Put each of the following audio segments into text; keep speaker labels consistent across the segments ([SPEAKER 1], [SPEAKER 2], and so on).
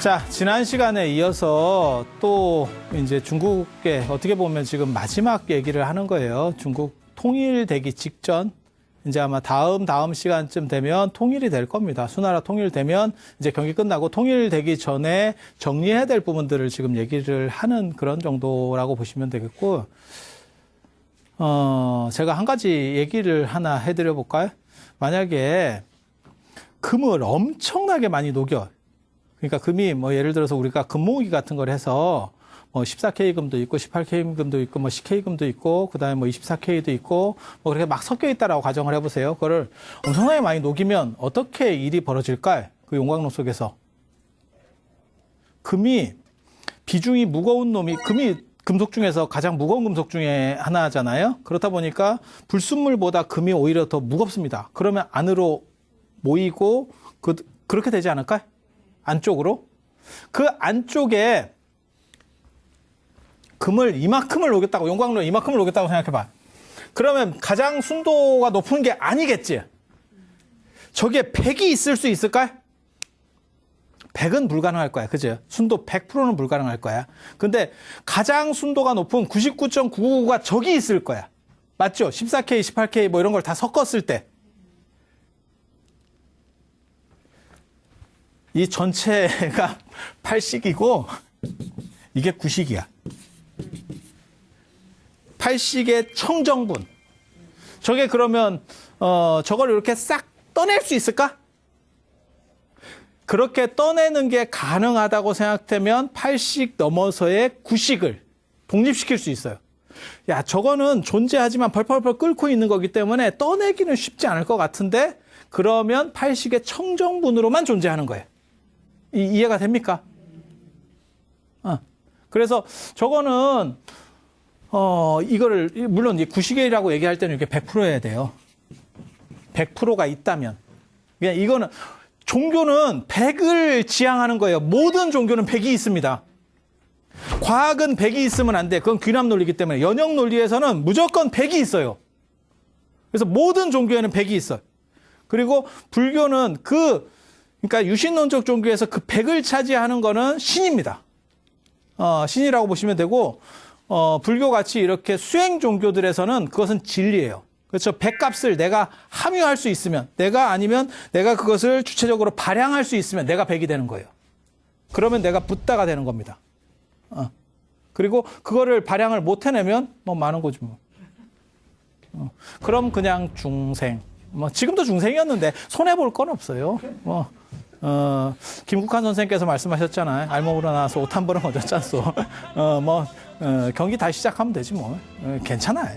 [SPEAKER 1] 자, 지난 시간에 이어서 또 이제 중국에 어떻게 보면 지금 마지막 얘기를 하는 거예요. 중국 통일되기 직전, 이제 아마 다음 시간쯤 되면 통일이 될 겁니다. 수나라 통일되면 이제 경기 끝나고 통일되기 전에 정리해야 될 부분들을 지금 얘기를 하는 그런 정도라고 보시면 되겠고, 제가 한 가지 얘기를 하나 해드려 볼까요? 만약에 금을 엄청나게 많이 녹여, 그러니까 금이 뭐 예를 들어서 우리가 금모으기 같은 걸 해서 뭐 14K 금도 있고 18K 금도 있고 뭐 10K 금도 있고 그다음에 뭐 24K도 있고 뭐 그렇게 막 섞여 있다라고 가정을 해보세요. 그거를 엄청나게 많이 녹이면 어떻게 일이 벌어질까요? 그 용광로 속에서 금이 비중이 무거운 놈이, 금이 금속 중에서 가장 무거운 금속 중에 하나잖아요. 그렇다 보니까 불순물보다 금이 오히려 더 무겁습니다. 그러면 안으로 모이고 그렇게 되지 않을까요? 안쪽으로. 그 안쪽에 금을 이만큼을 녹였다고, 용광로 이만큼을 녹였다고 생각해봐. 그러면 가장 순도가 높은 게 아니겠지. 저기에 100이 있을 수 있을까? 100은 불가능할 거야. 그죠? 순도 100%는 불가능할 거야. 근데 가장 순도가 높은 99.999가 저기 있을 거야. 맞죠? 14K, 18K 뭐 이런 걸 다 섞었을 때. 이 전체가 8식이고 이게 9식이야. 8식의 청정분. 저게 그러면 저걸 이렇게 싹 떠낼 수 있을까? 그렇게 떠내는 게 가능하다고 생각되면 8식 넘어서의 9식을 독립시킬 수 있어요. 야, 저거는 존재하지만 펄펄펄 끓고 있는 거기 때문에 떠내기는 쉽지 않을 것 같은데, 그러면 8식의 청정분으로만 존재하는 거예요. 이해가 됩니까? 그래서 저거는 이거를 물론 이 구시계라고 얘기할 때는 이렇게 100%여야 돼요. 100%가 있다면. 그냥 이거는 종교는 100을 지향하는 거예요. 모든 종교는 100이 있습니다. 과학은 100이 있으면 안 돼. 그건 귀남 논리이기 때문에. 연역 논리에서는 무조건 100이 있어요. 그래서 모든 종교에는 100이 있어요. 그리고 불교는 그러니까 유신론적 종교에서 그 100을 차지하는 거는 신입니다. 신이라고 보시면 되고, 불교같이 이렇게 수행 종교들에서는 그것은 진리예요. 그렇죠. 100값을 내가 함유할 수 있으면, 아니면 내가 그것을 주체적으로 발향할 수 있으면 내가 100이 되는 거예요. 그러면 내가 붓다가 되는 겁니다. 그리고 그거를 발향을 못 해내면 뭐 많은 거지 뭐. 그럼 그냥 중생. 뭐 지금도 중생이었는데 손해 볼 건 없어요. 김국환 선생님께서 말씀하셨잖아요. 알몸으로 나와서 옷 한 벌은 얻었잖소. 경기 다시 시작하면 되지 뭐. 괜찮아.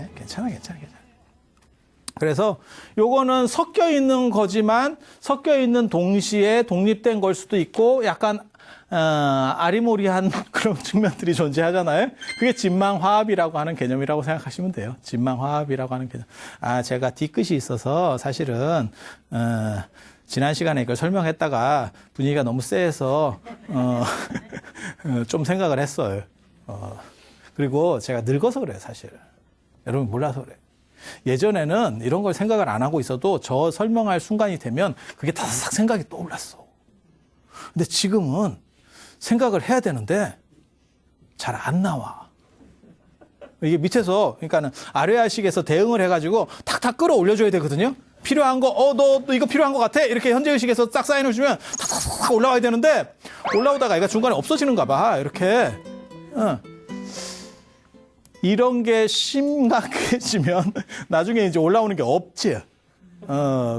[SPEAKER 1] 그래서 요거는 섞여 있는 거지만 섞여 있는 동시에 독립된 걸 수도 있고 약간 아리모리한 그런 측면들이 존재하잖아요. 그게 진망화합이라고 하는 개념이라고 생각하시면 돼요. 진망화합이라고 하는 개념. 제가 뒤끝이 있어서 사실은 지난 시간에 이걸 설명했다가 분위기가 너무 쎄해서 좀 생각을 했어요. 그리고 제가 늙어서 그래요, 사실. 여러분 몰라서 그래요. 예전에는 이런 걸 생각을 안 하고 있어도 저 설명할 순간이 되면 그게 다삭 생각이 떠올랐어. 근데 지금은 생각을 해야 되는데 잘 안 나와. 이게 밑에서, 그러니까는 아뢰아식에서 대응을 해가지고 탁탁 끌어올려줘야 되거든요. 필요한 거, 너 이거 필요한 거 같아? 이렇게 현재의식에서 딱 사인을 주면 탁탁탁 올라와야 되는데, 올라오다가 얘가 중간에 없어지는가 봐, 이렇게. 이런 게 심각해지면 나중에 이제 올라오는 게 없지.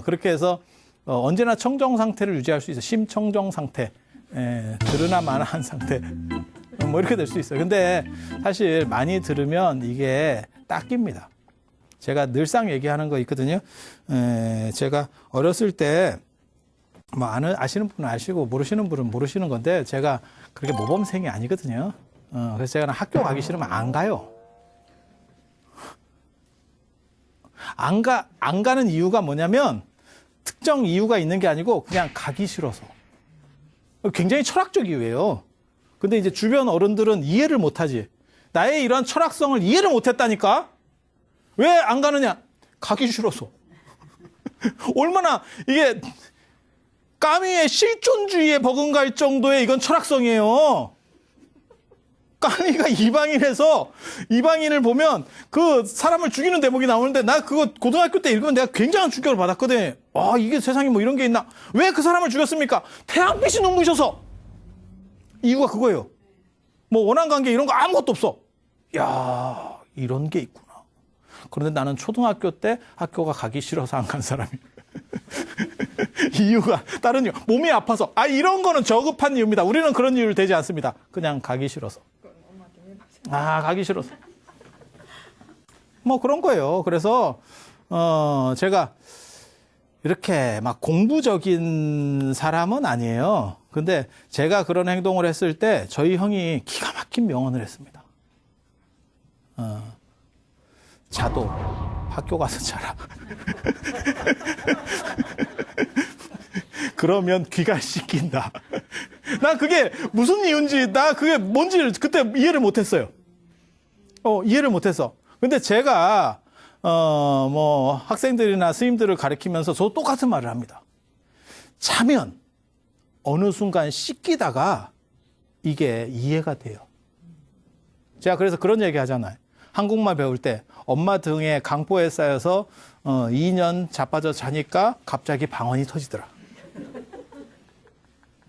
[SPEAKER 1] 그렇게 해서 언제나 청정 상태를 유지할 수 있어. 심청정 상태. 들으나 마나한 상태. 뭐 이렇게 될 수 있어요. 근데 사실 많이 들으면 이게 딱 낍니다. 제가 늘상 얘기하는 거 있거든요. 제가 어렸을 때, 뭐, 아시는 분은 아시고, 모르시는 분은 모르시는 건데, 제가 그렇게 모범생이 아니거든요. 그래서 제가 학교 가기 싫으면 안 가요. 안 가는 이유가 뭐냐면, 특정 이유가 있는 게 아니고, 그냥 가기 싫어서. 굉장히 철학적 이유예요. 근데 이제 주변 어른들은 이해를 못 하지. 나의 이러한 철학성을 이해를 못 했다니까? 왜 안 가느냐? 가기 싫어서. 얼마나 이게 까미의 실존주의에 버금갈 정도의 이건 철학성이에요. 까미가 이방인에서 이방인을 보면 그 사람을 죽이는 대목이 나오는데 나 그거 고등학교 때 읽으면 내가 굉장한 충격을 받았거든. 와, 이게 세상에 뭐 이런 게 있나? 왜 그 사람을 죽였습니까? 태양빛이 눈부셔서. 이유가 그거예요. 뭐 원한 관계 이런 거 아무것도 없어. 야, 이런 게 있구나. 그런데 나는 초등학교 때 학교가 가기 싫어서 안 간 사람이에요. 이유가 다른 이유. 몸이 아파서. 아, 이런 거는 저급한 이유입니다. 우리는 그런 이유를 대지 않습니다. 그냥 가기 싫어서. 아, 가기 싫어서. 뭐 그런 거예요. 그래서 제가 이렇게 막 공부적인 사람은 아니에요. 근데 제가 그런 행동을 했을 때 저희 형이 기가 막힌 명언을 했습니다. 자도 학교 가서 자라. 그러면 귀가 씻긴다. 나 그게 무슨 이유인지, 나 그게 뭔지 그때 이해를 못했어요. 이해를 못했어. 근데 제가 뭐 학생들이나 스님들을 가르치면서 저도 똑같은 말을 합니다. 자면 어느 순간 씻기다가 이게 이해가 돼요. 제가 그래서 그런 얘기 하잖아요. 한국말 배울 때 엄마 등에 강보에 쌓여서 2년 자빠져 자니까 갑자기 방언이 터지더라.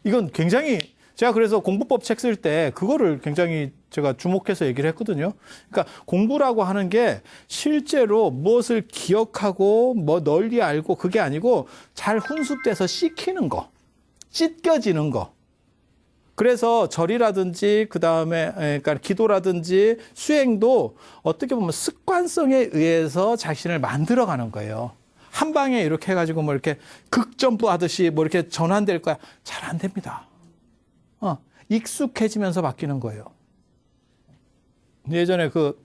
[SPEAKER 1] 이건 굉장히, 제가 그래서 공부법 책 쓸 때 그거를 굉장히 제가 주목해서 얘기를 했거든요. 그러니까 공부라고 하는 게 실제로 무엇을 기억하고 뭐 널리 알고 그게 아니고 잘 훈습돼서 씻기는 거, 찢겨지는 거. 그래서 절이라든지 그다음에 그러니까 기도라든지 수행도 어떻게 보면 습관성에 의해서 자신을 만들어가는 거예요. 한 방에 이렇게 해가지고 뭐 이렇게 극점프 하듯이 뭐 이렇게 전환될 거야. 잘 안 됩니다. 익숙해지면서 바뀌는 거예요. 예전에 그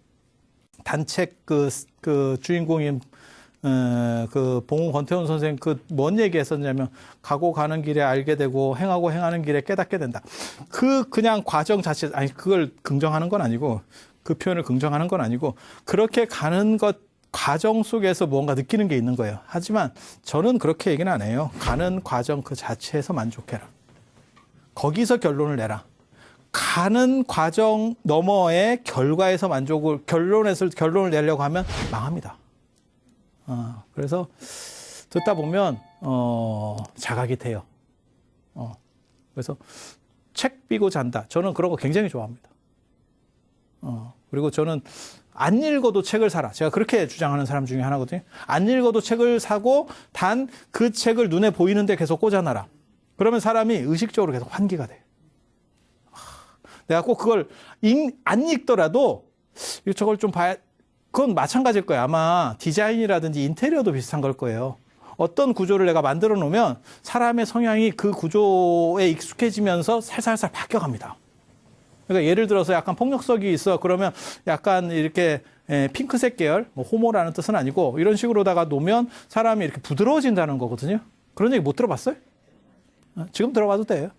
[SPEAKER 1] 단책 그 주인공인 그 봉우 권태훈 선생 그 뭔 얘기 했었냐면 가고 가는 길에 알게 되고 행하고 행하는 길에 깨닫게 된다. 그냥 과정 자체, 아니 그걸 긍정하는 건 아니고 그 표현을 긍정하는 건 아니고 그렇게 가는 것 과정 속에서 뭔가 느끼는 게 있는 거예요. 하지만 저는 그렇게 얘기는 안 해요. 가는 과정 그 자체에서 만족해라. 거기서 결론을 내라. 가는 과정 너머의 결과에서 결론을 내려고 하면 망합니다. 그래서 듣다 보면 자각이 돼요. 그래서 책 비고 잔다. 저는 그런 거 굉장히 좋아합니다. 그리고 저는 안 읽어도 책을 사라. 제가 그렇게 주장하는 사람 중에 하나거든요. 안 읽어도 책을 사고 단 그 책을 눈에 보이는데 계속 꽂아놔라. 그러면 사람이 의식적으로 계속 환기가 돼. 내가 꼭 그걸 안 읽더라도 저걸 좀 봐야, 그건 마찬가지일 거예요. 아마 디자인이라든지 인테리어도 비슷한 걸 거예요. 어떤 구조를 내가 만들어 놓으면 사람의 성향이 그 구조에 익숙해지면서 살살살 바뀌어갑니다. 그러니까 예를 들어서 약간 폭력성이 있어. 그러면 약간 이렇게 핑크색 계열, 뭐 호모라는 뜻은 아니고 이런 식으로다가 놓으면 사람이 이렇게 부드러워진다는 거거든요. 그런 얘기 못 들어봤어요? 지금 들어봐도 돼요.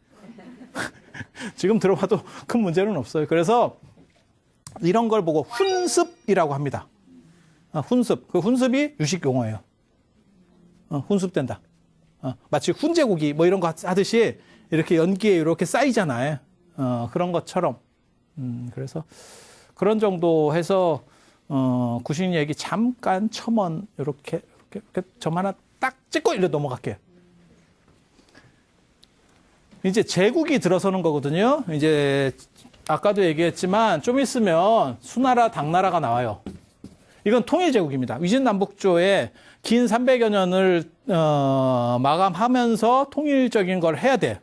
[SPEAKER 1] 지금 들어봐도 큰 문제는 없어요. 그래서 이런 걸 보고 훈습이라고 합니다. 훈습. 그 훈습이 유식 용어예요. 훈습된다. 마치 훈제고기 뭐 이런 거 하듯이 이렇게 연기에 이렇게 쌓이잖아요. 그런 것처럼. 그래서 그런 정도 해서 구신 얘기 잠깐 첨언 이렇게 점 하나 딱 찍고 이래 넘어갈게요. 이제 제국이 들어서는 거거든요. 이제 아까도 얘기했지만 좀 있으면 수나라, 당나라가 나와요. 이건 통일제국입니다. 위진남북조의 긴 300여 년을 마감하면서 통일적인 걸 해야 돼요.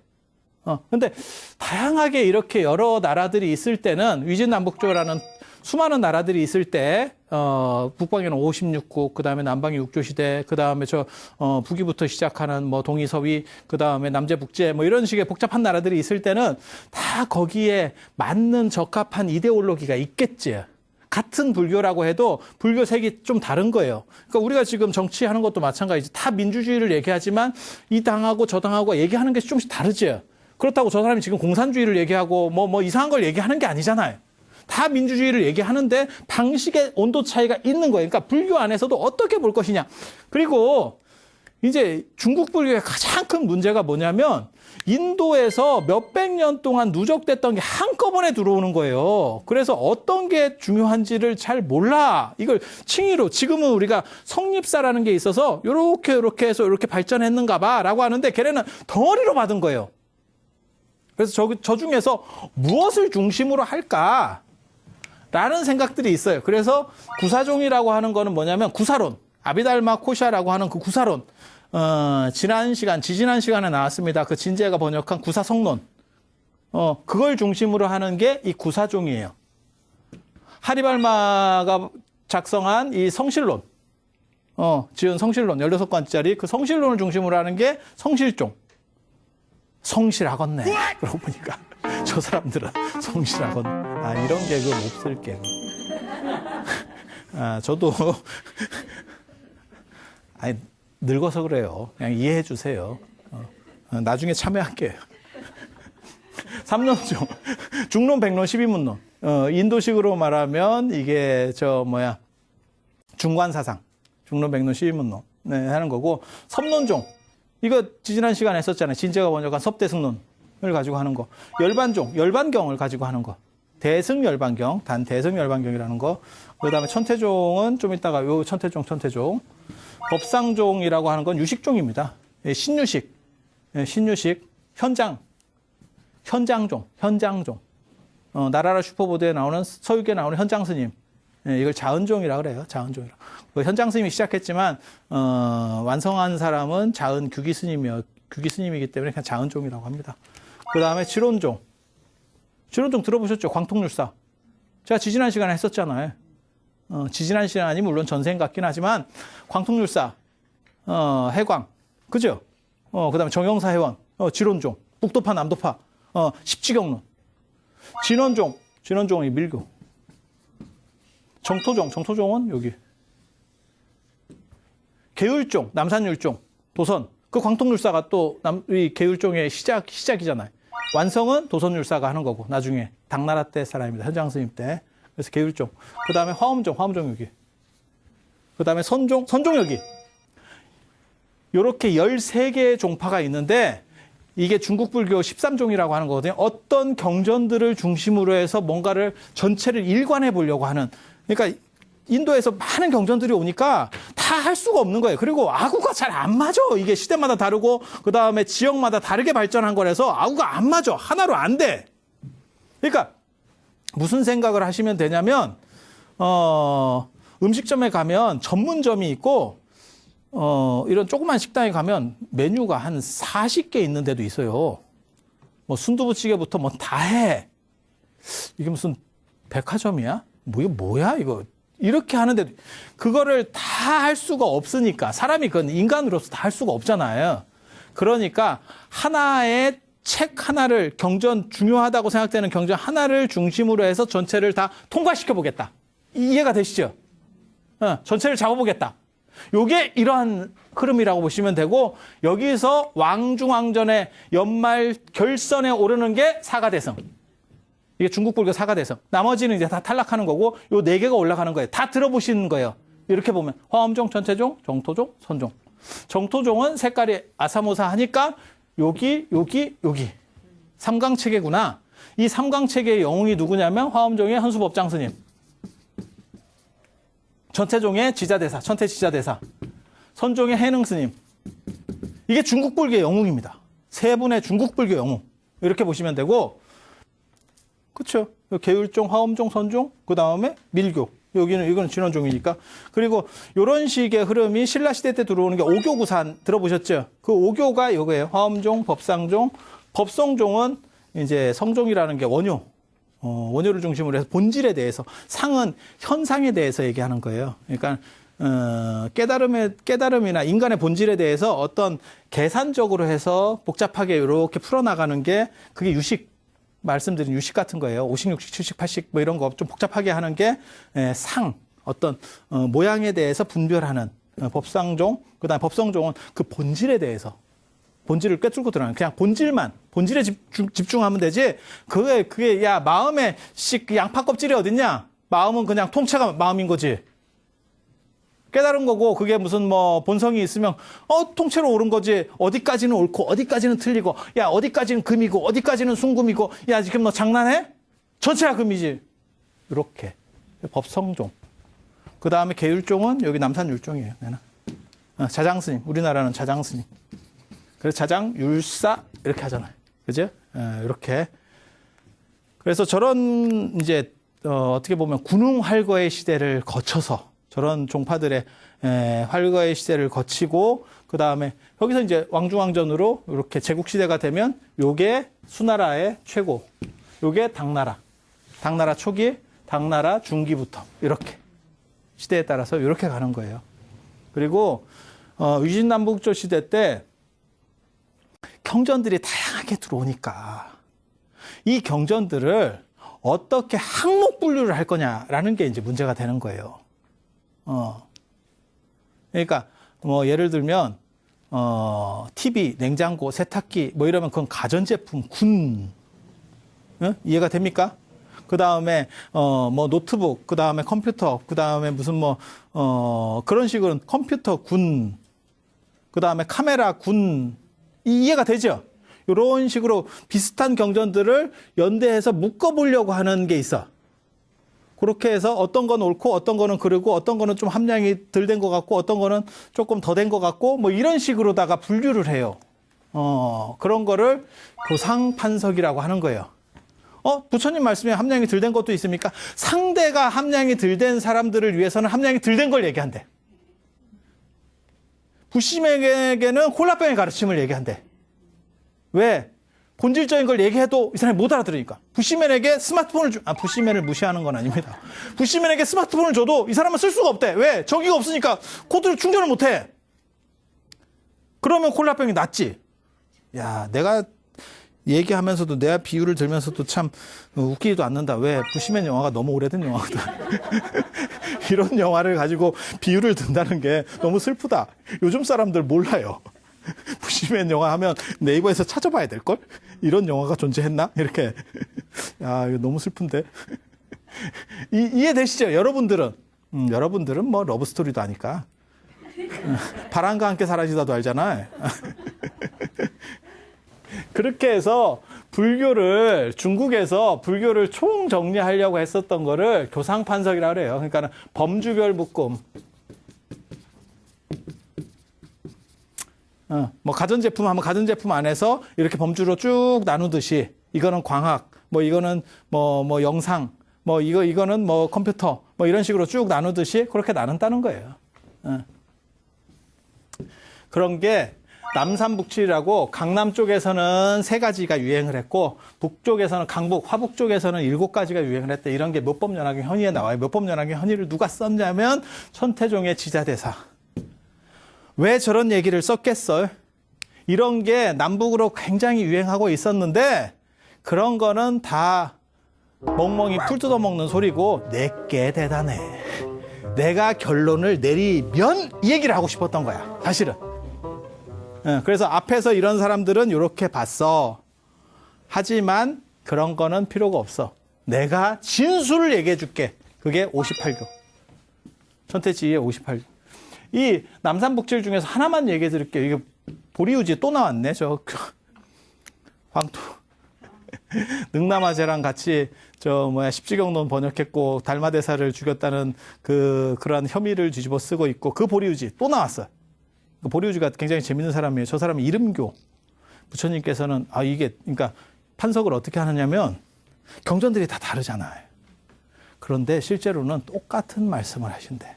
[SPEAKER 1] 근데 다양하게 이렇게 여러 나라들이 있을 때는 위진남북조라는 수많은 나라들이 있을 때 북방에는 56국, 그다음에 남방이 육조시대, 그다음에 북위부터 시작하는 뭐 동이 서위, 그다음에 남제 북제 뭐 이런 식의 복잡한 나라들이 있을 때는 다 거기에 맞는 적합한 이데올로기가 있겠지. 같은 불교라고 해도 불교 색이 좀 다른 거예요. 그러니까 우리가 지금 정치하는 것도 마찬가지지. 다 민주주의를 얘기하지만 이 당하고 저 당하고 얘기하는 게 조금씩 다르지. 그렇다고 저 사람이 지금 공산주의를 얘기하고 뭐 이상한 걸 얘기하는 게 아니잖아요. 다 민주주의를 얘기하는데 방식의 온도 차이가 있는 거예요. 그러니까 불교 안에서도 어떻게 볼 것이냐. 그리고 이제 중국 불교의 가장 큰 문제가 뭐냐면 인도에서 몇백 년 동안 누적됐던 게 한꺼번에 들어오는 거예요. 그래서 어떤 게 중요한지를 잘 몰라. 이걸 칭의로 지금은 우리가 성립사라는 게 있어서 요렇게 해서 이렇게 발전했는가 봐라고 하는데 걔네는 덩어리로 받은 거예요. 그래서 저 중에서 무엇을 중심으로 할까라는 생각들이 있어요. 그래서 구사종이라고 하는 거는 뭐냐면 구사론, 아비달마 코샤라고 하는 그 구사론. 지지난 시간에 나왔습니다. 그 진제가 번역한 구사성론. 그걸 중심으로 하는 게 이 구사종이에요. 하리발마가 작성한 이 성실론. 지은 성실론, 16권짜리 그 성실론을 중심으로 하는 게 성실종. 성실하겠네. 그러고 보니까 저 사람들은 성실하겠네. 이런 개그 못 쓸게. 저도 늙어서 그래요. 그냥 이해해 주세요. 나중에 참여할게요. 3논종. 중론, 백론, 12문론. 인도식으로 말하면 이게 중관사상. 중론, 백론, 12문론. 네, 하는 거고. 섭론종. 이거 지난 시간에 했었잖아요. 진제가 번역한 섭대승론을 가지고 하는 거. 열반종, 열반경을 가지고 하는 거. 대승열반경, 대승열반경이라는 거. 그 다음에 천태종은 좀 이따가 요 천태종. 법상종이라고 하는 건 유식종입니다. 신유식, 현장종. 나라라 슈퍼보드에 나오는 서유기에 나오는 현장스님. 이걸 자은종이라 그래요. 자은종이라. 현장 스님이 시작했지만 완성한 사람은 자은 규기 스님이기 때문에 그냥 자은종이라고 합니다. 그 다음에 지론종 들어보셨죠? 광통률사. 제가 지지난 시간에 했었잖아요. 지지난 시간이 물론 전생 같긴 하지만 광통률사, 해광, 그죠? 그 다음에 정영사 회원, 지론종, 북도파, 남도파, 십지경론, 진원종이 밀교. 정토종은 여기. 계율종, 남산율종, 도선. 그 광통률사가 또 이 계율종의 시작이잖아요. 완성은 도선율사가 하는 거고, 나중에 당나라 때 사람입니다. 현장스님 때. 그래서 계율종. 그 다음에 화엄종 여기. 그 다음에 선종 여기. 요렇게 13개의 종파가 있는데, 이게 중국 불교 13종이라고 하는 거거든요. 어떤 경전들을 중심으로 해서 뭔가를 전체를 일관해 보려고 하는. 그러니까 인도에서 많은 경전들이 오니까 다 할 수가 없는 거예요. 그리고 아구가 잘 안 맞아. 이게 시대마다 다르고 그 다음에 지역마다 다르게 발전한 거라서 아구가 안 맞아. 하나로 안 돼. 그러니까 무슨 생각을 하시면 되냐면 음식점에 가면 전문점이 있고 이런 조그만 식당에 가면 메뉴가 한 40개 있는 데도 있어요. 뭐 순두부찌개부터 뭐 다 해. 이게 무슨 백화점이야? 이거 뭐야 이거? 이렇게 하는데 그거를 다 할 수가 없으니까 사람이 그건 인간으로서 다 할 수가 없잖아요. 그러니까 하나의 책 하나를 경전 중요하다고 생각되는 경전 하나를 중심으로 해서 전체를 다 통과시켜 보겠다. 이해가 되시죠? 전체를 잡아보겠다. 요게 이러한 흐름이라고 보시면 되고 여기서 왕중왕전의 연말 결선에 오르는 게 사가대성. 이게 중국 불교 사가대성. 나머지는 이제 다 탈락하는 거고 요 4개가 올라가는 거예요. 다 들어보시는 거예요. 이렇게 보면 화엄종, 천태종, 정토종, 선종. 정토종은 색깔이 아사모사하니까 여기. 삼강체계구나. 이 삼강체계의 영웅이 누구냐면 화엄종의 현수법장 스님. 천태종의 지자대사, 천태지자대사. 선종의 해능 스님. 이게 중국 불교의 영웅입니다. 세 분의 중국 불교 영웅. 이렇게 보시면 되고 그렇죠. 계율종, 화엄종, 선종, 그 다음에 밀교. 이거는 진원종이니까. 그리고 이런 식의 흐름이 신라 시대 때 들어오는 게 오교구산 들어보셨죠? 그 오교가 이거예요. 화엄종, 법상종, 법성종은 이제 성종이라는 게 원효. 원효를 중심으로 해서 본질에 대해서 상은 현상에 대해서 얘기하는 거예요. 그러니까 깨달음이나 인간의 본질에 대해서 어떤 계산적으로 해서 복잡하게 이렇게 풀어나가는 게 그게 유식. 말씀드린 유식 같은 거예요. 50, 60, 70, 80 뭐 이런 거 좀 복잡하게 하는 게 상, 어떤 모양에 대해서 분별하는 법상종, 그다음에 법성종은 그 본질에 대해서 본질을 꿰뚫고 들어가는 그냥 본질에 집중하면 되지. 그게 야 마음에 그 양파 껍질이 어딨냐? 마음은 그냥 통째가 마음인 거지. 깨달은 거고 그게 무슨 뭐 본성이 있으면 통째로 옳은 거지. 어디까지는 옳고 어디까지는 틀리고 야 어디까지는 금이고 어디까지는 순금이고 야 지금 너 장난해? 전체가 금이지. 이렇게 법성종. 그 다음에 계율종은 여기 남산율종이에요. 자장스님. 우리나라는 자장스님. 그래서 자장율사 이렇게 하잖아요. 그죠? 이렇게. 그래서 저런 이제 어떻게 보면 군웅활거의 시대를 거쳐서 저런 종파들의 활거의 시대를 거치고 그 다음에 여기서 이제 왕중왕전으로 이렇게 제국시대가 되면 요게 수나라의 최고, 요게 당나라. 당나라 초기, 당나라 중기부터 이렇게 시대에 따라서 이렇게 가는 거예요. 그리고 위진남북조 시대 때 경전들이 다양하게 들어오니까 이 경전들을 어떻게 항목 분류를 할 거냐라는 게 이제 문제가 되는 거예요. 그러니까 뭐 예를 들면 TV, 냉장고, 세탁기 뭐 이러면 그건 가전제품, 군 이해가 됩니까? 그 다음에 뭐 노트북, 그 다음에 컴퓨터, 그 다음에 무슨 뭐 그런 식으로 컴퓨터 군, 그 다음에 카메라 군 이해가 되죠? 이런 식으로 비슷한 경전들을 연대해서 묶어보려고 하는 게 있어. 그렇게 해서 어떤 건 옳고 어떤 거는 그르고 어떤 거는 좀 함량이 덜 된 것 같고 어떤 거는 조금 더 된 것 같고 뭐 이런 식으로다가 분류를 해요. 그런 거를 교상판석이라고 하는 거예요. 부처님 말씀에 함량이 덜 된 것도 있습니까? 상대가 함량이 덜 된 사람들을 위해서는 함량이 덜 된 걸 얘기한대. 부심에게는 콜라병의 가르침을 얘기한대. 왜? 본질적인 걸 얘기해도 이 사람이 못 알아들으니까. 부시맨에게 스마트폰을 부시맨을 무시하는 건 아닙니다. 부시맨에게 스마트폰을 줘도 이 사람은 쓸 수가 없대. 왜? 전기가 없으니까 코드를 충전을 못 해. 그러면 콜라병이 낫지. 야, 내가 얘기하면서도 내가 비유를 들면서도 참 웃기지도 않는다. 왜? 부시맨 영화가 너무 오래된 영화거든. 이런 영화를 가지고 비유를 든다는 게 너무 슬프다. 요즘 사람들 몰라요. 부시맨 영화 하면 네이버에서 찾아봐야 될걸? 이런 영화가 존재했나? 이렇게. 야, 이거 너무 슬픈데. 이해되시죠? 여러분들은 뭐 러브스토리도 아니까. 바람과 함께 사라지다도 알잖아. 그렇게 해서 중국에서 불교를 총정리하려고 했었던 거를 교상판석이라고 그래요. 그러니까 범주별 묶음. 뭐 가전제품 하면 가전제품 안에서 이렇게 범주로 쭉 나누듯이 이거는 광학, 뭐 이거는 뭐 영상, 뭐 이거는 뭐 컴퓨터, 뭐 이런 식으로 쭉 나누듯이 그렇게 나눈다는 거예요. 그런 게 남삼북칠이라고 강남 쪽에서는 3가지가 유행을 했고 북쪽에서는 강북, 화북 쪽에서는 7가지가 유행을 했대. 이런 게 묘법연화경 현의에 나와요. 묘법연화경 현의를 누가 썼냐면 천태종의 지자대사. 왜 저런 얘기를 썼겠어요? 이런 게 남북으로 굉장히 유행하고 있었는데 그런 거는 다 멍멍이 풀 뜯어먹는 소리고 내게 대단해. 내가 결론을 내리면 이 얘기를 하고 싶었던 거야. 사실은. 그래서 앞에서 이런 사람들은 이렇게 봤어. 하지만 그런 거는 필요가 없어. 내가 진술을 얘기해 줄게. 그게 58교. 천태지의 58교. 이 남산북칠 중에서 하나만 얘기해 드릴게요. 이게 보리우지 또 나왔네. 황토. 능남아제랑 같이 십지경론 번역했고 달마대사를 죽였다는 그러한 혐의를 뒤집어 쓰고 있고 그 보리우지 또 나왔어요. 그 보리우지가 굉장히 재밌는 사람이에요. 저 사람은 이름교. 부처님께서는 그러니까 판석을 어떻게 하느냐면 경전들이 다 다르잖아요. 그런데 실제로는 똑같은 말씀을 하신대.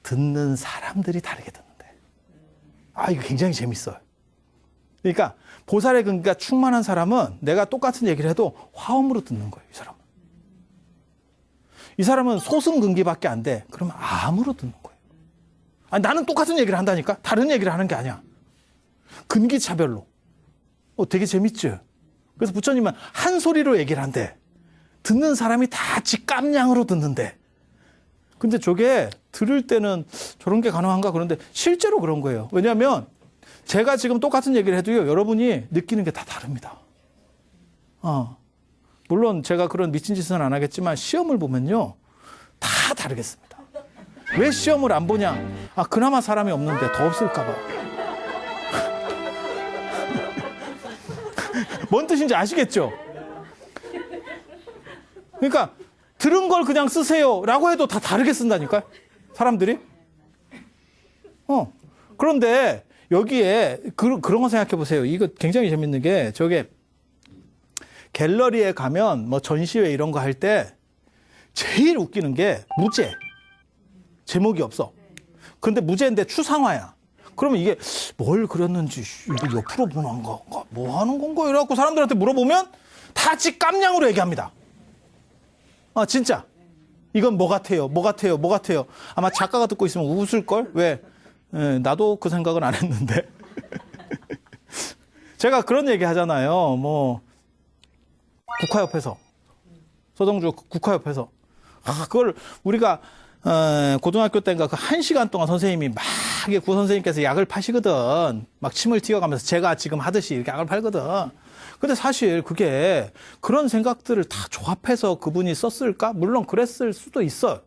[SPEAKER 1] 듣는 사람들이 다르게 듣는데. 이거 굉장히 재밌어요. 그러니까 보살의 근기가 충만한 사람은 내가 똑같은 얘기를 해도 화음으로 듣는 거예요. 이 사람은 소승 근기밖에 안 돼. 그러면 암으로 듣는 거예요. 나는 똑같은 얘기를 한다니까? 다른 얘기를 하는 게 아니야. 근기 차별로. 되게 재밌죠? 그래서 부처님은 한 소리로 얘기를 한대. 듣는 사람이 다 지 깜냥으로 듣는데. 근데 저게 들을 때는 저런 게 가능한가? 그런데 실제로 그런 거예요. 왜냐하면 제가 지금 똑같은 얘기를 해도요, 여러분이 느끼는 게 다 다릅니다. 물론 제가 그런 미친 짓은 안 하겠지만 시험을 보면요, 다 다르겠습니다. 왜 시험을 안 보냐? 아, 그나마 사람이 없는데 더 없을까 봐. 뭔 뜻인지 아시겠죠? 그러니까 들은 걸 그냥 쓰세요 라고 해도 다 다르게 쓴다니까요, 사람들이. 그런데 여기에 그런 거 생각해 보세요. 이거 굉장히 재밌는 게, 저게 갤러리에 가면 뭐 전시회 이런 거 할 때 제일 웃기는 게 무제. 제목이 없어. 근데 무제인데 추상화야. 그러면 이게 뭘 그렸는지, 이거 옆으로 보는 건가? 뭐 하는 건가? 이래갖고 사람들한테 물어보면 다 지 깜냥으로 얘기합니다. 아, 진짜. 이건 뭐 같아요? 뭐 같아요? 뭐 같아요? 아마 작가가 듣고 있으면 웃을걸? 왜? 나도 그 생각은 안 했는데. 제가 그런 얘기 하잖아요. 뭐, 국화협회에서. 서동주 국화협회에서. 아, 그걸 우리가, 고등학교 때인가 그 1시간 동안 선생님이 막, 이게 구 선생님께서 약을 파시거든. 막 침을 튀어가면서 제가 지금 하듯이 이렇게 약을 팔거든. 근데 사실 그게 그런 생각들을 다 조합해서 그분이 썼을까? 물론 그랬을 수도 있어요.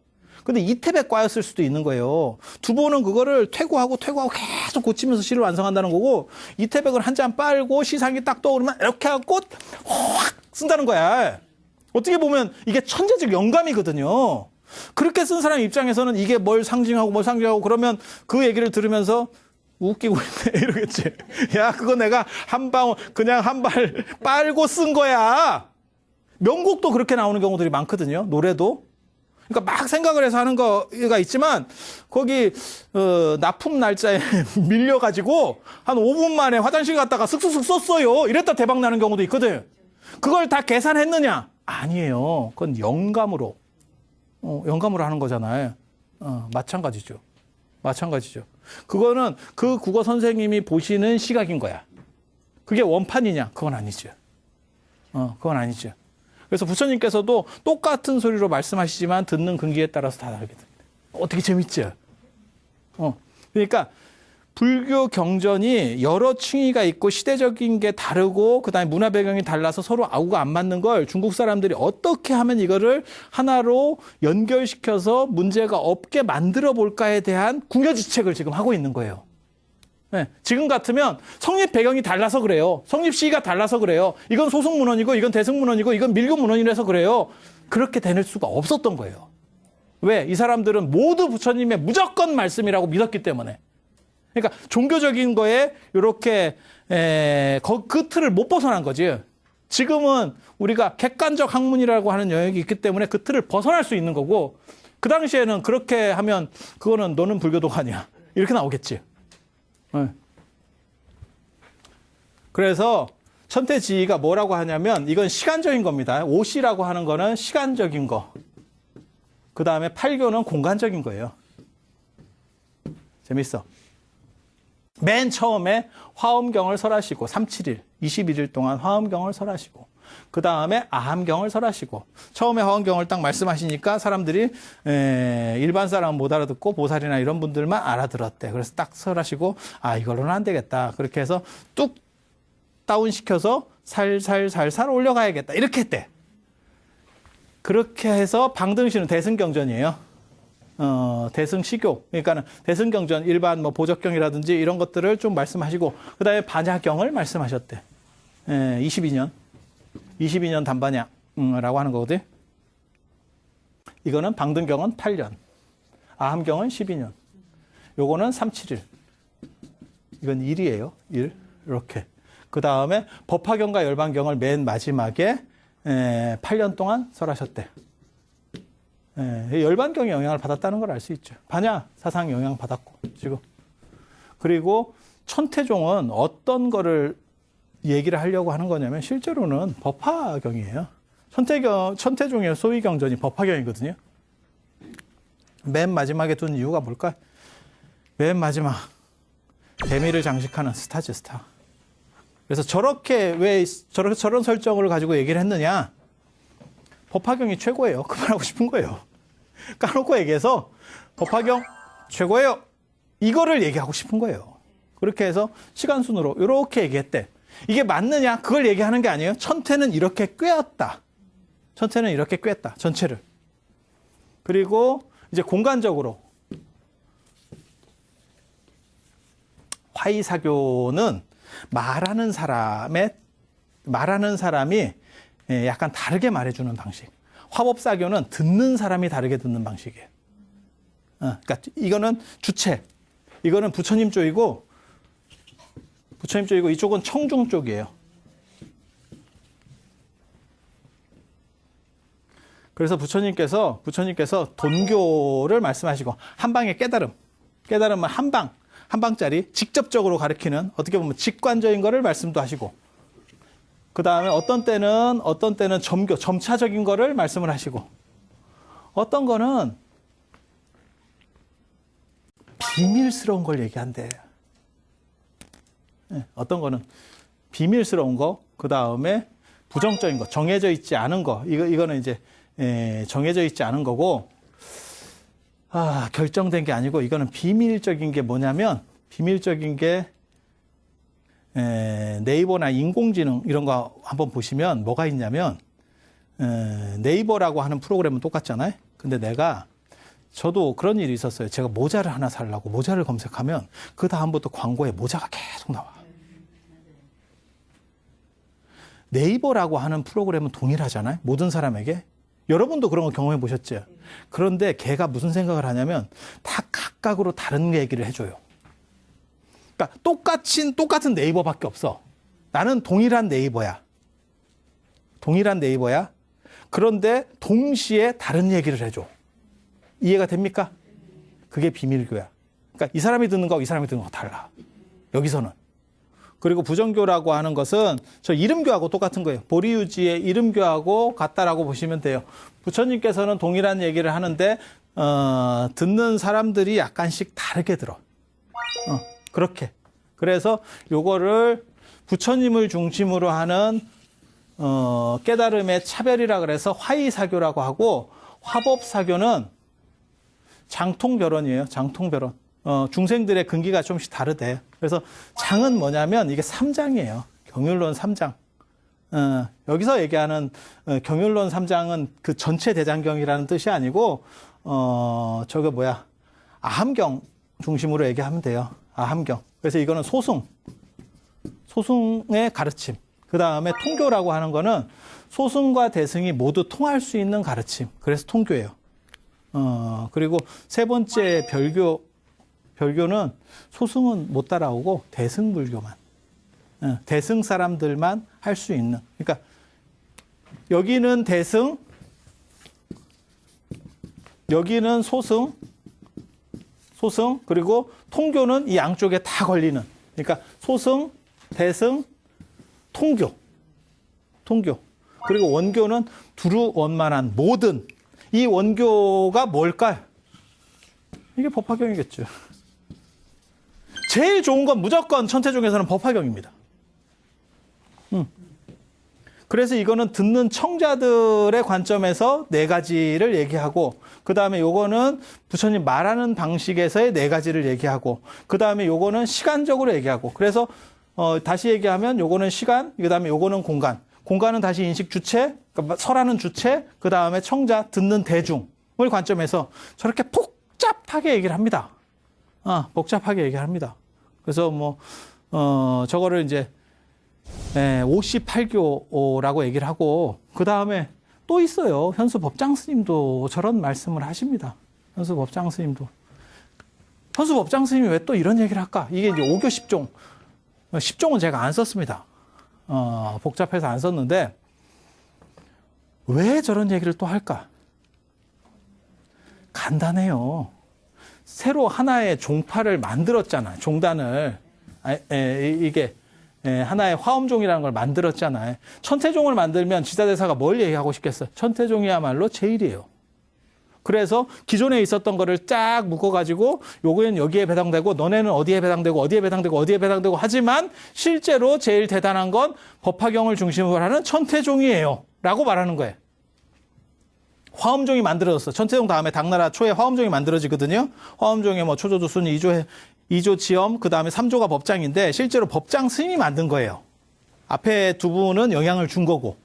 [SPEAKER 1] 근데 이태백 과였을 수도 있는 거예요. 두보는 그거를 퇴고하고 계속 고치면서 시를 완성한다는 거고, 이태백을 한 잔 빨고 시상이 딱 떠오르면 이렇게 하고 확 쓴다는 거야. 어떻게 보면 이게 천재적 영감이거든요. 그렇게 쓴 사람 입장에서는 이게 뭘 상징하고 그러면 그 얘기를 들으면서 웃기고 있네 이러겠지. 야, 그거 내가 그냥 한 발 빨고 쓴 거야. 명곡도 그렇게 나오는 경우들이 많거든요. 노래도. 그러니까 막 생각을 해서 하는 거가 있지만, 거기 납품 날짜에 밀려가지고 한 5분 만에 화장실 갔다가 쓱쓱쓱 썼어요. 이랬다 대박 나는 경우도 있거든. 그걸 다 계산했느냐? 아니에요. 그건 영감으로 하는 거잖아요. 마찬가지죠. 그거는 그 국어 선생님이 보시는 시각인 거야. 그게 원판이냐? 그건 아니죠. 그건 아니죠. 그래서 부처님께서도 똑같은 소리로 말씀하시지만 듣는 근기에 따라서 다 다르게 됩니다. 어떻게 재밌죠? 그러니까 불교 경전이 여러 층위가 있고 시대적인 게 다르고 그다음에 문화 배경이 달라서 서로 아우가 안 맞는 걸 중국 사람들이 어떻게 하면 이거를 하나로 연결시켜서 문제가 없게 만들어 볼까에 대한 궁여지책을 지금 하고 있는 거예요. 네, 지금 같으면 성립 배경이 달라서 그래요. 성립 시기가 달라서 그래요. 이건 소승문헌이고 이건 대승문헌이고 이건 밀교문헌이라서 그래요. 그렇게 되는 수가 없었던 거예요. 왜? 이 사람들은 모두 부처님의 무조건 말씀이라고 믿었기 때문에. 그러니까 종교적인 거에 이렇게 그 틀을 못 벗어난 거지. 지금은 우리가 객관적 학문이라고 하는 영역이 있기 때문에 그 틀을 벗어날 수 있는 거고, 그 당시에는 그렇게 하면 그거는 너는 불교도가 아니야 이렇게 나오겠지. 그래서 천태지가 뭐라고 하냐면 이건 시간적인 겁니다. 오시라고 하는 거는 시간적인 거. 그 다음에 팔교는 공간적인 거예요. 재밌어. 맨 처음에 화엄경을 설하시고 371, 21일 동안 화엄경을 설하시고 그 다음에 아함경을 설하시고, 처음에 화엄경을 딱 말씀하시니까 사람들이 일반 사람은 못 알아듣고 보살이나 이런 분들만 알아들었대. 그래서 딱 설하시고 아, 이걸로는 안 되겠다. 그렇게 해서 뚝 다운시켜서 살살 올려가야겠다. 이렇게 했대. 그렇게 해서 방등시는 대승경전이에요. 대승시교. 그러니까는 대승경전 일반 뭐 보적경이라든지 이런 것들을 좀 말씀하시고, 그 다음에 반야경을 말씀하셨대. 22년 단반야라고 하는 거거든. 이거는 방등경은 8년. 아함경은 12년. 요거는 371. 이건 1이에요. 1. 이렇게. 그 다음에 법화경과 열반경을 맨 마지막에 8년 동안 설하셨대. 열반경이 영향을 받았다는 걸 알 수 있죠. 반야 사상 영향 받았고 지금. 그리고 천태종은 어떤 거를 얘기를 하려고 하는 거냐면 실제로는 법화경이에요. 천태종의 소위 경전이 법화경이거든요. 맨 마지막에 둔 이유가 뭘까? 맨 마지막 대미를 장식하는 스타죠, 스타. 그래서 저렇게 왜 저런 설정을 가지고 얘기를 했느냐? 법화경이 최고예요. 그 말하고 싶은 거예요. 까놓고 얘기해서 법화경 최고예요. 이거를 얘기하고 싶은 거예요. 그렇게 해서 시간순으로 이렇게 얘기했대. 이게 맞느냐? 그걸 얘기하는 게 아니에요. 천태는 이렇게 꿰었다. 천태는 이렇게 꿰었다. 전체를. 그리고 이제 공간적으로 화의사교는 말하는 사람이 약간 다르게 말해주는 방식. 화법사교는 듣는 사람이 다르게 듣는 방식이에요. 그러니까 이거는 주체, 이거는 부처님 쪽이고 이쪽은 청중 쪽이에요. 그래서 부처님께서 돈교를 말씀하시고 한방의 깨달음은 한 방짜리 직접적으로 가르치는 어떻게 보면 직관적인 거를 말씀도 하시고 그 다음에 어떤 때는 점차적인 거를 말씀을 하시고 어떤 거는 비밀스러운 걸 얘기한대. 어떤 거는 비밀스러운 거, 그 다음에 부정적인 거, 정해져 있지 않은 거, 이거는 이제 정해져 있지 않은 거고, 결정된 게 아니고 이거는 비밀적인 게 뭐냐면 비밀적인 게 네이버나 인공지능 이런 거 한번 보시면 뭐가 있냐면 네이버라고 하는 프로그램은 똑같잖아요. 근데 저도 그런 일이 있었어요. 제가 모자를 하나 사려고 모자를 검색하면 그 다음부터 광고에 모자가 계속 나와. 네이버라고 하는 프로그램은 동일하잖아요. 모든 사람에게. 여러분도 그런 거 경험해 보셨죠? 그런데 걔가 무슨 생각을 하냐면 다 각각으로 다른 얘기를 해줘요. 그러니까 똑같은 네이버밖에 없어. 나는 동일한 네이버야. 그런데 동시에 다른 얘기를 해줘. 이해가 됩니까? 그게 비밀교야. 그러니까 이 사람이 듣는 거하고 이 사람이 듣는 거하고 달라. 여기서는. 그리고 부정교라고 하는 것은 저 이름교하고 똑같은 거예요. 보리유지의 이름교하고 같다라고 보시면 돼요. 부처님께서는 동일한 얘기를 하는데 듣는 사람들이 약간씩 다르게 들어. 그렇게. 그래서 요거를 부처님을 중심으로 하는 깨달음의 차별이라 그래서 화의사교라고 하고 화법사교는 장통별언이에요. 장통별언. 중생들의 근기가 좀씩 다르대. 그래서 장은 뭐냐면 이게 3장이에요. 경율론 3장. 여기서 얘기하는 경율론 3장은 그 전체 대장경이라는 뜻이 아니고 아함경 중심으로 얘기하면 돼요. 아함경. 그래서 이거는 소승의 가르침. 그 다음에 통교라고 하는 거는 소승과 대승이 모두 통할 수 있는 가르침. 그래서 통교예요. 그리고 세 번째 별교는 소승은 못 따라오고 대승불교만. 대승 사람들만 할 수 있는. 그러니까 여기는 대승, 여기는 소승, 그리고 통교는 이 양쪽에 다 걸리는. 그러니까 소승, 대승, 통교. 그리고 원교는 두루 원만한 모든. 이 원교가 뭘까요? 이게 법화경이겠죠. 제일 좋은 건 무조건 천태종에서는 법화경입니다. 그래서 이거는 듣는 청자들의 관점에서 4가지를 얘기하고, 그 다음에 요거는 부처님 말하는 방식에서의 4가지를 얘기하고, 그 다음에 요거는 시간적으로 얘기하고, 그래서 다시 얘기하면 요거는 시간, 그 다음에 요거는 공간. 공간은 다시 인식 주체, 그러니까 설하는 주체, 그 다음에 청자, 듣는 대중을 관점에서 저렇게 복잡하게 얘기를 합니다. 복잡하게 얘기를 합니다. 그래서 저거를 이제 58교라고 얘기를 하고, 그 다음에 또 있어요. 현수 법장 스님도 저런 말씀을 하십니다. 현수 법장 스님이 왜 또 이런 얘기를 할까? 이게 이제 5교 10종. 10종은 제가 안 썼습니다. 복잡해서 안 썼는데, 왜 저런 얘기를 또 할까? 간단해요. 새로 하나의 종파를 만들었잖아요. 종단을. 이게 하나의 화엄종이라는 걸 만들었잖아요. 천태종을 만들면 지사대사가 뭘 얘기하고 싶겠어요? 천태종이야말로 제일이에요. 그래서 기존에 있었던 거를 쫙 묶어가지고 요거는 여기에 배당되고 너네는 어디에 배당되고 어디에 배당되고 어디에 배당되고 하지만 실제로 제일 대단한 건 법화경을 중심으로 하는 천태종이에요. 라고 말하는 거예요. 화엄종이 만들어졌어. 천태종 다음에 당나라 초에 화엄종이 만들어지거든요. 화엄종에 초조조 순위 2조 지엄, 그 다음에 3조가 법장인데 실제로 법장 스님이 만든 거예요. 앞에 두 분은 영향을 준 거고.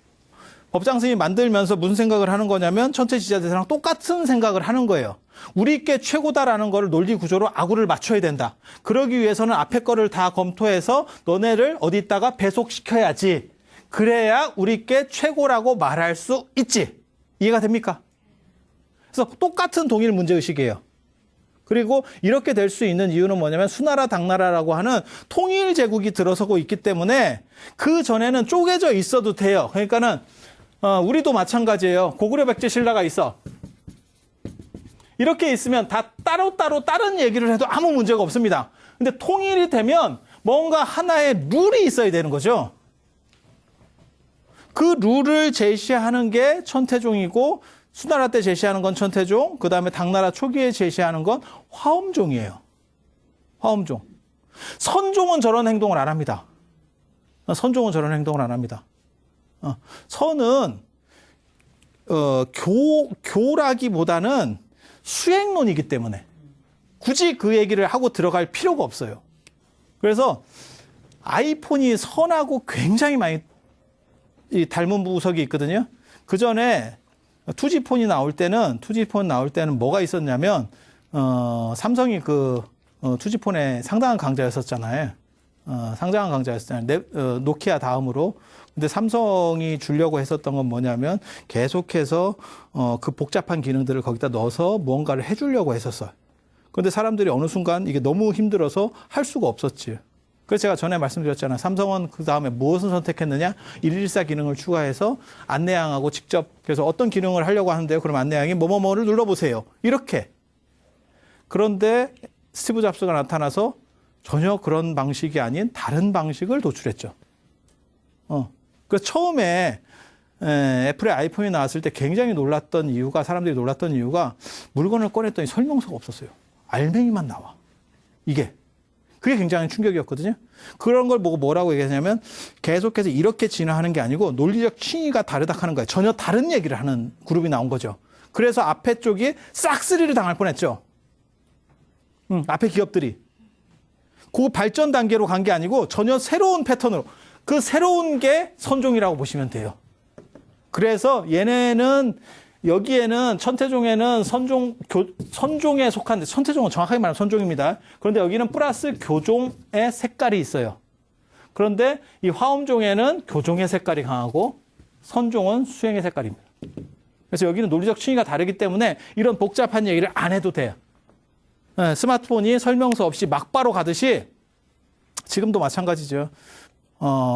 [SPEAKER 1] 법장 스님이 만들면서 무슨 생각을 하는 거냐면 천태지자대사랑 똑같은 생각을 하는 거예요. 우리 게 최고다라는 거를 논리 구조로 아구를 맞춰야 된다. 그러기 위해서는 앞에 거를 다 검토해서 너네를 어디다가 배속시켜야지. 그래야 우리 게 최고라고 말할 수 있지. 이해가 됩니까? 그래서 똑같은 동일 문제의식이에요. 그리고 이렇게 될 수 있는 이유는 뭐냐면 수나라 당나라라고 하는 통일 제국이 들어서고 있기 때문에 그 전에는 쪼개져 있어도 돼요. 그러니까는 우리도 마찬가지예요. 고구려 백제 신라가 있어. 이렇게 있으면 다 따로따로 다른 얘기를 해도 아무 문제가 없습니다. 근데 통일이 되면 뭔가 하나의 룰이 있어야 되는 거죠. 그 룰을 제시하는 게 천태종이고 수나라 때 제시하는 건 천태종, 그 다음에 당나라 초기에 제시하는 건 화엄종이에요. 화엄종. 선종은 저런 행동을 안 합니다. 선종은 저런 행동을 안 합니다. 선은 교라기보다는 수행론이기 때문에 굳이 그 얘기를 하고 들어갈 필요가 없어요. 그래서 아이폰이 선하고 굉장히 많이 닮은 부석이 있거든요. 그 전에 투지폰이 나올 때는 뭐가 있었냐면 삼성이 투지폰의 상당한 강자였었잖아요. 노키아 다음으로. 근데 삼성이 주려고 했었던 건 뭐냐면 계속해서 그 복잡한 기능들을 거기다 넣어서 무언가를 해주려고 했었어요. 그런데 사람들이 어느 순간 이게 너무 힘들어서 할 수가 없었지. 그래서 제가 전에 말씀드렸잖아요. 삼성은 그 다음에 무엇을 선택했느냐? 114 기능을 추가해서 안내양하고 직접 그래서 어떤 기능을 하려고 하는데요. 그럼 안내양이 뭐뭐뭐를 눌러보세요. 이렇게. 그런데 스티브 잡스가 나타나서 전혀 그런 방식이 아닌 다른 방식을 도출했죠. 그래서 처음에 애플의 아이폰이 나왔을 때 굉장히 사람들이 놀랐던 이유가 물건을 꺼냈더니 설명서가 없었어요. 알맹이만 나와. 그게 굉장히 충격이었거든요. 그런 걸 보고 뭐라고 얘기하냐면 계속해서 이렇게 진화하는 게 아니고 논리적 층위가 다르다 하는 거예요. 전혀 다른 얘기를 하는 그룹이 나온 거죠. 그래서 앞에 쪽이 싹쓸이를 당할 뻔했죠. 앞에 기업들이. 그 발전 단계로 간 게 아니고 전혀 새로운 패턴으로. 그 새로운 게 선종이라고 보시면 돼요. 그래서 여기에는 천태종에는 선종에 속한데 천태종은 정확하게 말하면 선종입니다. 그런데 여기는 플러스 교종의 색깔이 있어요. 그런데 이 화엄종에는 교종의 색깔이 강하고 선종은 수행의 색깔입니다. 그래서 여기는 논리적 층위가 다르기 때문에 이런 복잡한 얘기를 안 해도 돼요. 스마트폰이 설명서 없이 막바로 가듯이 지금도 마찬가지죠.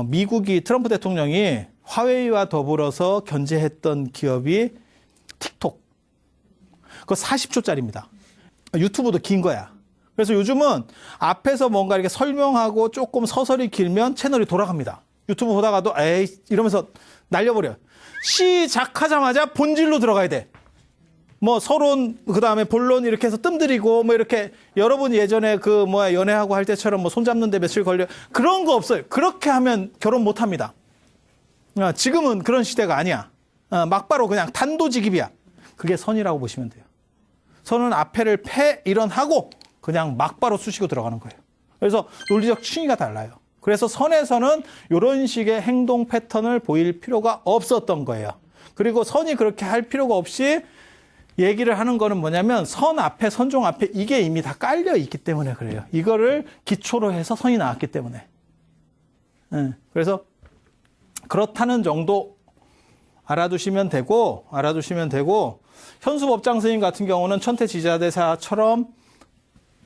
[SPEAKER 1] 미국이 트럼프 대통령이 화웨이와 더불어서 견제했던 기업이 틱톡. 그거 40초짜리입니다. 유튜브도 긴 거야. 그래서 요즘은 앞에서 뭔가 이렇게 설명하고 조금 서설이 길면 채널이 돌아갑니다. 유튜브 보다가도 에이 이러면서 날려버려요. 시작하자마자 본질로 들어가야 돼. 서론, 그 다음에 본론 이렇게 해서 뜸들이고, 이렇게, 여러분 예전에 연애하고 할 때처럼 손잡는데 며칠 걸려. 그런 거 없어요. 그렇게 하면 결혼 못 합니다. 지금은 그런 시대가 아니야. 막바로 그냥 단도직입이야. 그게 선이라고 보시면 돼요. 선은 앞에를 일원하고, 그냥 막바로 쑤시고 들어가는 거예요. 그래서 논리적 층위가 달라요. 그래서 선에서는 이런 식의 행동 패턴을 보일 필요가 없었던 거예요. 그리고 선이 그렇게 할 필요가 없이 얘기를 하는 거는 뭐냐면 선 앞에 선종 앞에 이게 이미 다 깔려 있기 때문에 그래요. 이거를 기초로 해서 선이 나왔기 때문에. 그래서 그렇다는 정도 알아두시면 되고 현수법장 스님 같은 경우는 천태지자대사처럼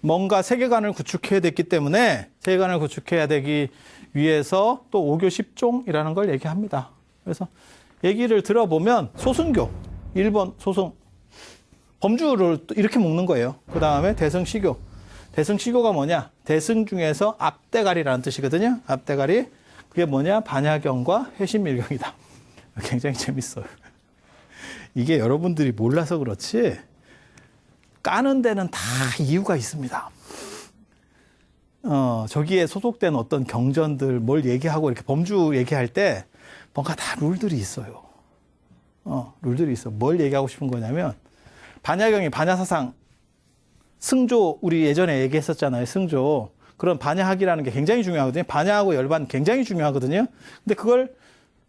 [SPEAKER 1] 뭔가 세계관을 구축해야 됐기 때문에 세계관을 구축해야 되기 위해서 또 5교 10종이라는 걸 얘기합니다. 그래서 얘기를 들어보면 소승교, 1번 소승 범주를 이렇게 묶는 거예요. 그 다음에 대승시교. 대승시교가 뭐냐? 대승 중에서 앞대가리라는 뜻이거든요. 앞대가리. 그게 뭐냐? 반야경과 해신밀경이다. 굉장히 재밌어요. 이게 여러분들이 몰라서 그렇지 까는 데는 다 이유가 있습니다. 저기에 소속된 어떤 경전들 뭘 얘기하고 이렇게 범주 얘기할 때 뭔가 다 룰들이 있어요. 룰들이 있어. 뭘 얘기하고 싶은 거냐면 반야경이 반야사상 승조 우리 예전에 얘기했었잖아요. 승조. 그런 반야학이라는 게 굉장히 중요하거든요. 반야하고 열반 굉장히 중요하거든요. 근데 그걸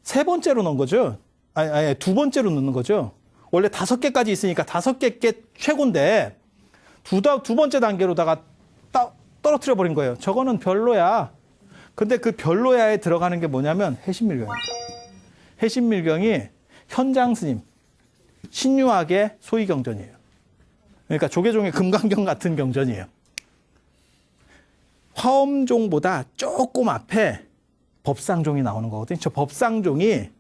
[SPEAKER 1] 세 번째로 넣은 거죠. 아니, 두 번째로 넣는 거죠. 원래 5개까지 있으니까 5개 최고인데 두 번째 단계로다가 떨어뜨려 버린 거예요. 저거는 별로야. 근데 그 별로야에 들어가는 게 뭐냐면 해신밀경입니다. 해신밀경이 현장스님, 신유학의 소위경전이에요. 그러니까 조계종의 금강경 같은 경전이에요. 화엄종보다 조금 앞에 법상종이 나오는 거거든요. 저 법상종이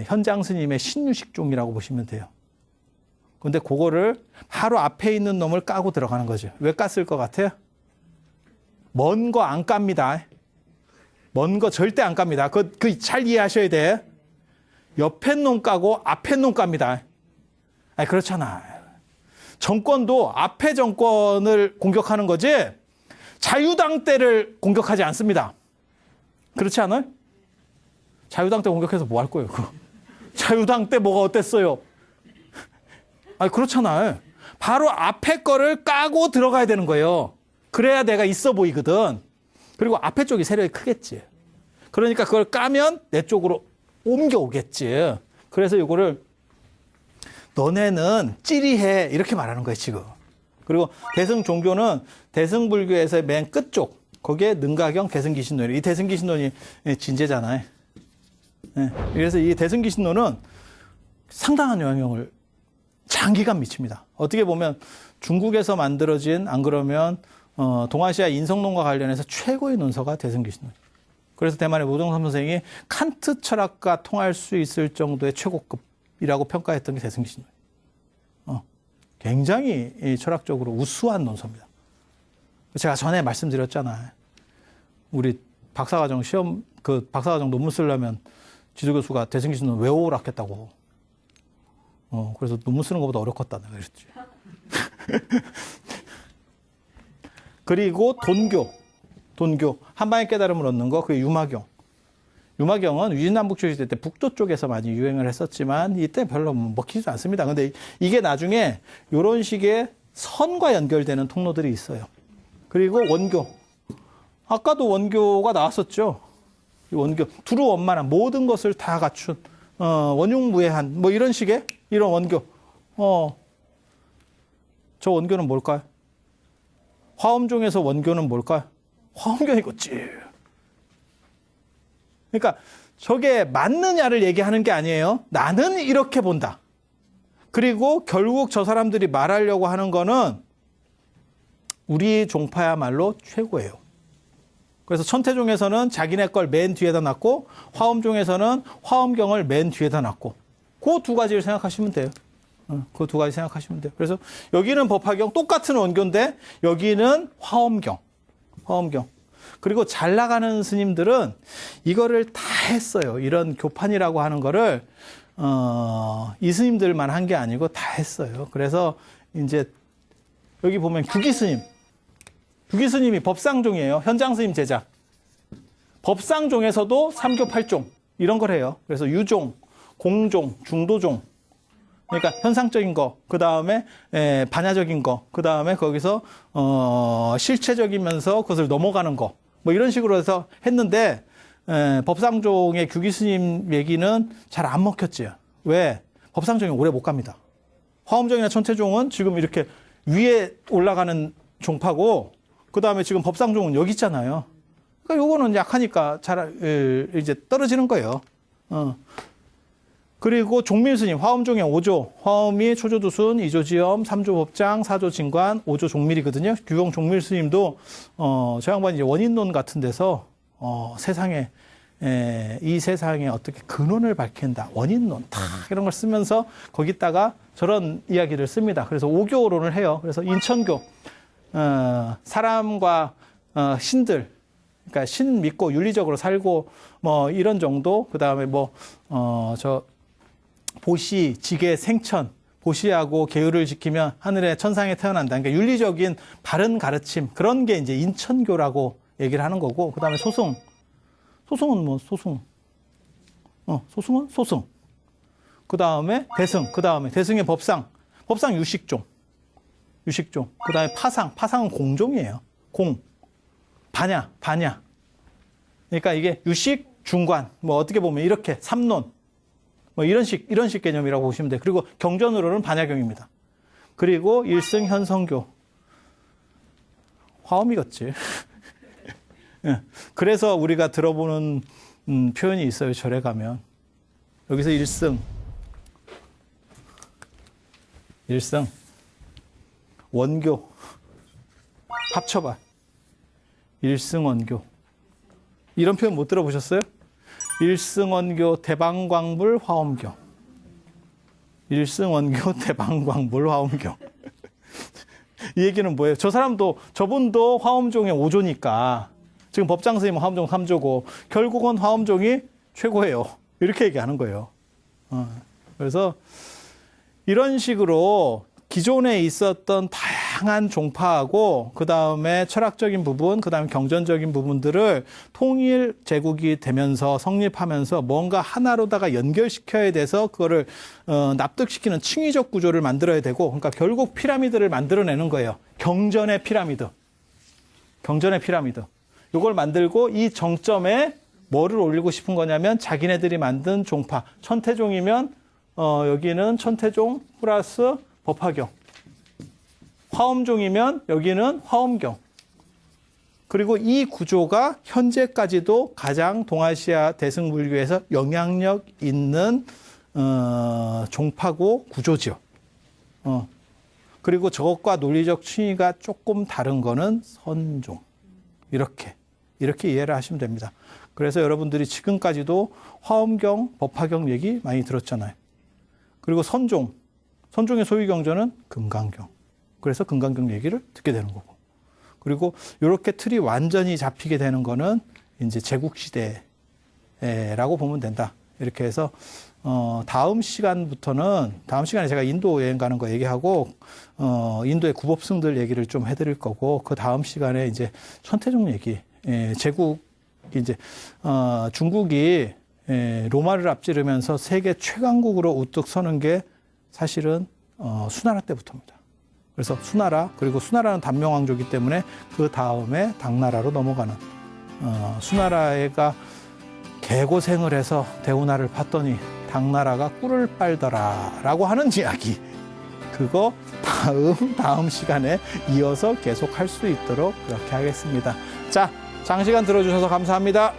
[SPEAKER 1] 현장스님의 신유식종이라고 보시면 돼요. 근데 그거를 바로 앞에 있는 놈을 까고 들어가는 거죠. 왜 깠을 것 같아요? 먼 거 안 깝니다. 먼 거 절대 안 깝니다. 그 잘 이해하셔야 돼. 옆에 놈 까고 앞에 놈 깝니다. 아니, 그렇잖아. 정권도 앞에 정권을 공격하는 거지 자유당 때를 공격하지 않습니다. 그렇지 않아요? 자유당 때 공격해서 뭐 할 거예요? 자유당 때 뭐가 어땠어요? 아니, 그렇잖아요. 바로 앞에 거를 까고 들어가야 되는 거예요. 그래야 내가 있어 보이거든. 그리고 앞에 쪽이 세력이 크겠지. 그러니까 그걸 까면 내 쪽으로 옮겨오겠지. 그래서 이거를 너네는 찌리해 이렇게 말하는 거예요, 지금. 그리고 대승종교는 대승불교에서의 맨 끝쪽 거기에 능가경 대승기신론. 이 대승기신론이 진제잖아요. 그래서 이 대승기신론은 상당한 영향을 장기간 미칩니다. 어떻게 보면 중국에서 만들어진 안 그러면 동아시아 인성론과 관련해서 최고의 논서가 대승기신론. 그래서 대만의 모정삼 선생이 칸트 철학과 통할 수 있을 정도의 최고급이라고 평가했던 게 대승기신론. 굉장히 철학적으로 우수한 논서입니다. 제가 전에 말씀드렸잖아요. 우리 박사과정 시험, 박사과정 논문 쓰려면 지도교수가 대승기신론 외워오라 했다고. 그래서 논문 쓰는 것보다 어렵겠다, 내가 그랬지. 그리고 돈교. 한방의 깨달음을 얻는 거, 그게 유마경. 유마경은 위진남북조 시대 때 북조 쪽에서 많이 유행을 했었지만 이때 별로 먹히지도 않습니다. 근데 이게 나중에 이런 식의 선과 연결되는 통로들이 있어요. 그리고 원교. 아까도 원교가 나왔었죠. 원교. 두루원만한 모든 것을 다 갖춘 원흉무해한 뭐 이런 식의 이런 원교. 저 원교는 뭘까요? 화엄종에서 원교는 뭘까요? 화엄경이겠지. 그러니까 저게 맞느냐를 얘기하는 게 아니에요. 나는 이렇게 본다. 그리고 결국 저 사람들이 말하려고 하는 거는 우리 종파야말로 최고예요. 그래서 천태종에서는 자기네 걸 맨 뒤에다 놨고 화엄종에서는 화엄경을 맨 뒤에다 놨고 그 두 가지를 생각하시면 돼요. 그 두 가지 생각하시면 돼요. 그래서 여기는 법화경 똑같은 원교인데 여기는 화엄경. 그리고 잘 나가는 스님들은 이거를 다 했어요. 이런 교판이라고 하는 거를 이 스님들만 한 게 아니고 다 했어요. 그래서 이제 여기 보면 규기스님이 법상종이에요. 현장스님 제자. 법상종에서도 3교 8종 이런 걸 해요. 그래서 유종, 공종, 중도종. 그러니까 현상적인 거, 그 다음에 반야적인 거, 그 다음에 거기서 실체적이면서 그것을 넘어가는 거, 뭐 이런 식으로 해서 했는데 법상종의 규기스님 얘기는 잘 안 먹혔지요. 왜? 법상종이 오래 못 갑니다. 화엄종이나 천태종은 지금 이렇게 위에 올라가는 종파고, 그 다음에 지금 법상종은 여기 있잖아요. 그러니까 요거는 약하니까 잘 이제 떨어지는 거예요. 그리고 종밀스님, 화엄종의 5조. 화엄이 초조두순, 2조 지엄, 3조 법장, 4조 진관, 5조 종밀이거든요. 규경 종밀스님도, 저 양반이 이제 원인론 같은 데서, 세상에, 이 세상에 어떻게 근원을 밝힌다. 원인론, 다 이런 걸 쓰면서 거기다가 저런 이야기를 씁니다. 그래서 5교론을 해요. 그래서 인천교, 사람과, 신들, 그러니까 신 믿고 윤리적으로 살고, 뭐, 이런 정도. 그 다음에 뭐, 보시, 지계, 생천, 보시하고 계율을 지키면 하늘의 천상에 태어난다. 그러니까 윤리적인 바른 가르침, 그런 게 이제 인천교라고 얘기를 하는 거고, 그 다음에 소승. 소승은 뭐, 소승. 소승은 소승. 그 다음에 대승. 그 다음에 대승의 법상. 법상 유식종. 그 다음에 파상. 파상은 공종이에요. 공. 반야. 그러니까 이게 유식, 중관, 뭐 어떻게 보면 이렇게 삼론, 뭐 이런 식 개념이라고 보시면 돼요. 그리고 경전으로는 반야경입니다. 그리고 일승 현성교. 화엄이겠지. 그래서 우리가 들어보는 표현이 있어요. 절에 가면. 여기서 일승, 원교, 합쳐봐. 일승원교. 이런 표현 못 들어보셨어요? 일승원교 대방광불 화엄경. 일승원교 대방광불 화엄경. 이 얘기는 뭐예요? 저분도 화엄종의 5조니까 지금 법장 선생님은 화엄종 3조고 결국은 화엄종이 최고예요. 이렇게 얘기하는 거예요. 그래서 이런 식으로 기존에 있었던 다양한 종파하고 그 다음에 철학적인 부분, 그 다음에 경전적인 부분들을 통일 제국이 되면서 성립하면서 뭔가 하나로다가 연결시켜야 돼서 그거를 납득시키는 층위적 구조를 만들어야 되고, 그러니까 결국 피라미드를 만들어내는 거예요. 경전의 피라미드. 이걸 만들고 이 정점에 뭐를 올리고 싶은 거냐면 자기네들이 만든 종파. 천태종이면 여기는 천태종 플러스 법화경. 화엄종이면 여기는 화엄경. 그리고 이 구조가 현재까지도 가장 동아시아 대승불교에서 영향력 있는 종파고 구조죠. 그리고 저것과 논리적 층위가 조금 다른 거는 선종. 이렇게 이해를 하시면 됩니다. 그래서 여러분들이 지금까지도 화엄경, 법화경 얘기 많이 들었잖아요. 그리고 선종의 소위 경전은 금강경. 그래서 금강경 얘기를 듣게 되는 거고. 그리고 이렇게 틀이 완전히 잡히게 되는 거는 이제 제국시대라고 보면 된다. 이렇게 해서, 다음 시간에 제가 인도 여행 가는 거 얘기하고, 인도의 구법승들 얘기를 좀 해드릴 거고, 그 다음 시간에 이제 천태종 얘기, 중국이 로마를 앞지르면서 세계 최강국으로 우뚝 서는 게 사실은 수나라 때부터입니다. 그래서 수나라, 그리고 수나라는 단명왕조이기 때문에 그 다음에 당나라로 넘어가는, 수나라가 개고생을 해서 대운하를 팠더니 당나라가 꿀을 빨더라라고 하는 이야기. 그거 다음 시간에 이어서 계속 할 수 있도록 그렇게 하겠습니다. 자, 장시간 들어주셔서 감사합니다.